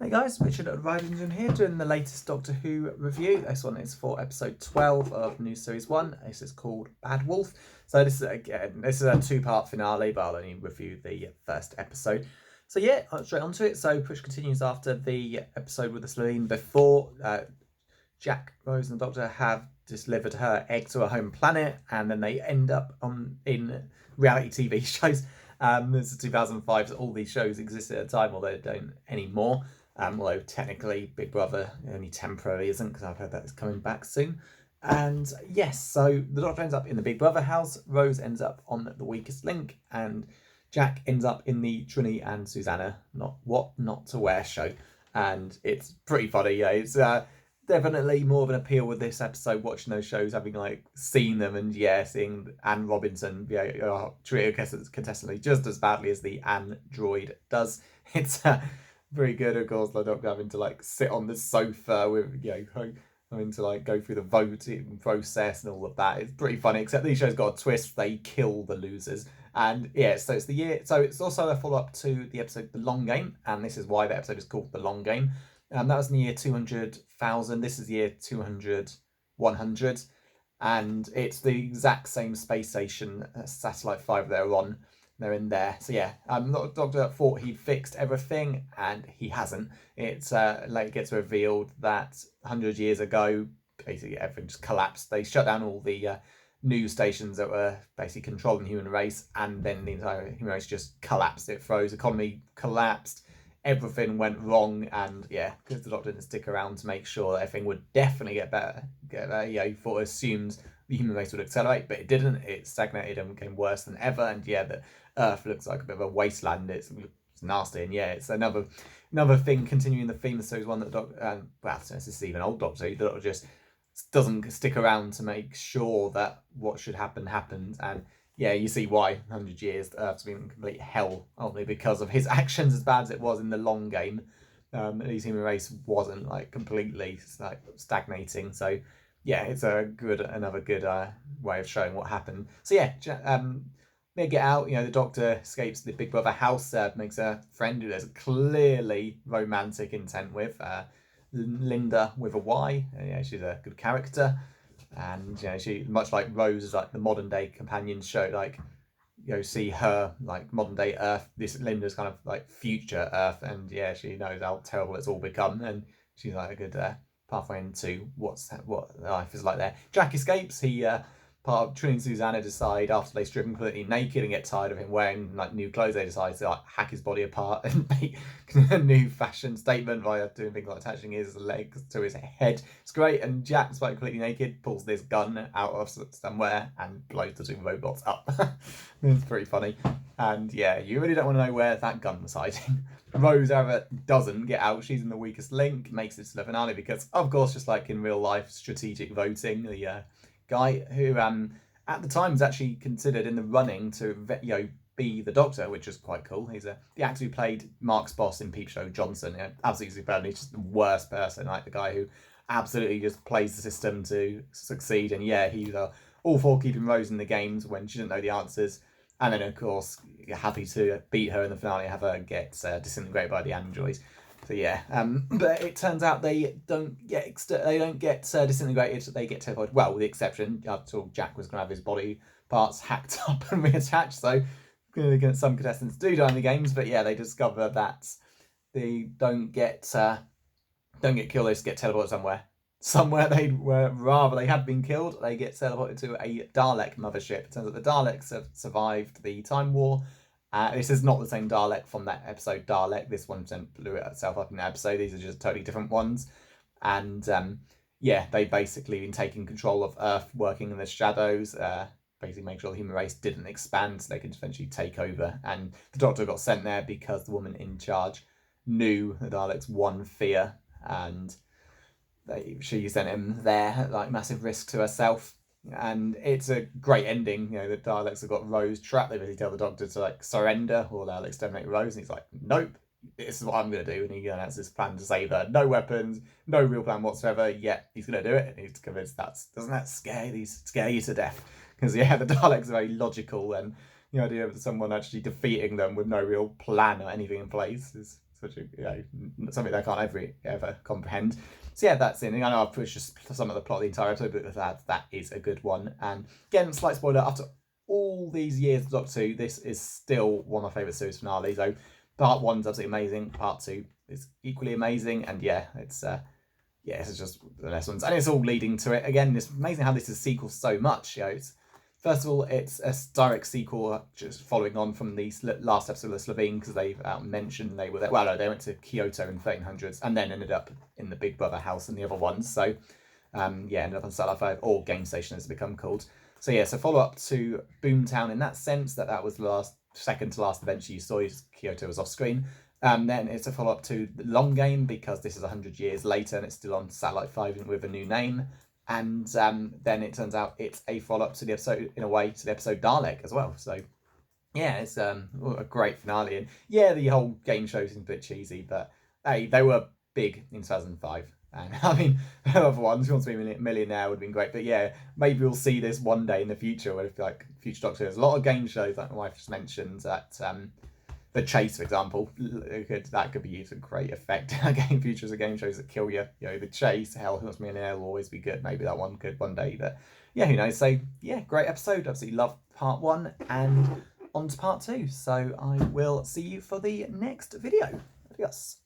Hey guys, Richard Rydington here doing the latest Doctor Who review. This one is for episode 12 of new series 1. This is called Bad Wolf. So this is a two-part finale, but I'll only review the first episode. So yeah, straight onto it. So Push continues after the episode with the Celine before. Jack, Rose and the Doctor have delivered her egg to a home planet, and then they end up in reality TV shows. This is 2005, so all these shows existed at a time, although they don't anymore. Although technically Big Brother only temporarily isn't, because I've heard that it's coming back soon. And yes, so the Doctor ends up in the Big Brother house, Rose ends up on the Weakest Link, and Jack ends up in the Trini and Susanna Not to Wear show. And it's pretty funny, yeah. It's definitely more of an appeal with this episode, watching those shows, having like seen them, and yeah, seeing Anne Robinson treated contestantly just as badly as the android does. It's very good, of course. The Doctor having to like sit on the sofa with having to like go through the voting process and all of that. It's pretty funny, except these shows got a twist. They kill the losers. And yeah, so it's the year. So it's also a follow up to the episode The Long Game, and this is why the episode is called The Long Game. That was in the year 200,000. This is the year 200, 100. And it's the exact same space station, Satellite 5 they're on. They're in there. So yeah, Doctor thought he'd fixed everything, and he hasn't. It's like it gets revealed that 100 years ago, basically everything just collapsed. They shut down all the news stations that were basically controlling the human race, and then the entire human race just collapsed. It froze, economy collapsed, everything went wrong, and yeah, because the Doctor didn't stick around to make sure that everything would definitely get better. Yeah, he thought assumed the human race would accelerate, but it didn't. It stagnated and became worse than ever. And yeah, the Earth looks like a bit of a wasteland. It's nasty, and yeah, it's another thing continuing the theme of series one that Doctor. Well, this is even old Doctor. The Doctor just doesn't stick around to make sure that what should happen happens. And yeah, you see why 100 years the Earth's been complete hell, only because of his actions, as bad as it was in the long game. At least human race wasn't like completely like stagnating. So yeah, it's another good way of showing what happened. So yeah, they get out. The Doctor escapes the Big Brother house, makes a friend who there's clearly romantic intent with. Linda with a Y. Yeah, she's a good character, and she, much like Rose, is like the modern day companion show. Like see her like modern day Earth. This Linda's kind of like future Earth, and yeah, she knows how terrible it's all become, and she's like a good pathway into what life is like there. Jack escapes. He part of Trini and Susanna decide, after they strip him completely naked and get tired of him wearing like new clothes, they decide to like hack his body apart and make a new fashion statement by doing things like attaching his legs to his head. It's great. And Jack, despite completely naked, pulls this gun out of somewhere and blows the two robots up. It's pretty funny. And yeah, you really don't want to know where that gun was hiding. Rose, however, doesn't get out. She's in the Weakest Link, makes it to the finale because, of course, just like in real life strategic voting, the guy who at the time was actually considered in the running to be the Doctor, which is quite cool. He's the actor who played Mark's boss in Peep Show, Johnson. Absolutely superb. He's just the worst person, like the guy who absolutely just plays the system to succeed. And yeah, he's all for keeping Rose in the games when she didn't know the answers. And then, of course, happy to beat her in the finale, have her get disintegrated by the android. So yeah, but it turns out they don't get disintegrated. They get terrified. Well, with the exception, I thought Jack was going to have his body parts hacked up and reattached. So some contestants do die in the games, but yeah, they discover that they don't get killed. They just get teleported somewhere. Somewhere they were rather they had been killed. They get teleported to a Dalek mothership. It turns out the Daleks have survived the Time War. This is not the same Dalek from that episode Dalek. This one blew itself up in the episode. These are just totally different ones. And yeah, they've basically been taking control of Earth, working in the shadows, basically making sure the human race didn't expand so they could eventually take over. And the Doctor got sent there because the woman in charge knew the Daleks' one fear, and she sent him there at like massive risk to herself. And it's a great ending. The Daleks have got Rose trapped. They basically tell the Doctor to like surrender or they'll exterminate Rose. And he's like, nope, this is what I'm going to do. And he has this plan to save her. No weapons, no real plan whatsoever. Yet he's going to do it. And he's convinced doesn't that scare you to death? Because yeah, the Daleks are very logical, and the idea of someone actually defeating them with no real plan or anything in place is which something they can't ever comprehend. So yeah, that's it. I know I've pushed just some of the plot of the entire episode, but that is a good one. And again, slight spoiler, after all these years of Doctor Who, this is still one of my favourite series finales. So part 1's absolutely amazing, part 2 is equally amazing, and yeah, it's just the next ones, and it's all leading to it. Again, it's amazing how this is sequel so much. It's first of all, it's a direct sequel, just following on from the last episode of the Slovene, because they've mentioned they were there. Well, no, they went to Kyoto in 1300s and then ended up in the Big Brother house and the other ones. So, ended up on Satellite 5, or Game Station as it's become called. So yeah, so follow up to Boomtown in that sense, that was the second to last adventure you saw. Kyoto was off screen. Then it's a follow up to the Long Game, because this is 100 years later and it's still on Satellite 5 with a new name. And then it turns out it's a follow up to the episode, in a way, to the episode Dalek as well. So yeah, it's a great finale. And yeah, the whole game show seems a bit cheesy, but hey, they were big in 2005. And I mean, the other ones, Who Wants to Be a Millionaire would have been great. But yeah, maybe we'll see this one day in the future, where like future Doctor, there's a lot of game shows like my wife just mentioned, that The Chase, for example, that could be used to great effect. Game features of game shows that kill you. The Chase, hell, Who Wants to Be a Millionaire will always be good. Maybe that one could one day, but yeah, who knows? So yeah, great episode. Absolutely love part 1, and on to part 2. So I will see you for the next video. Adios.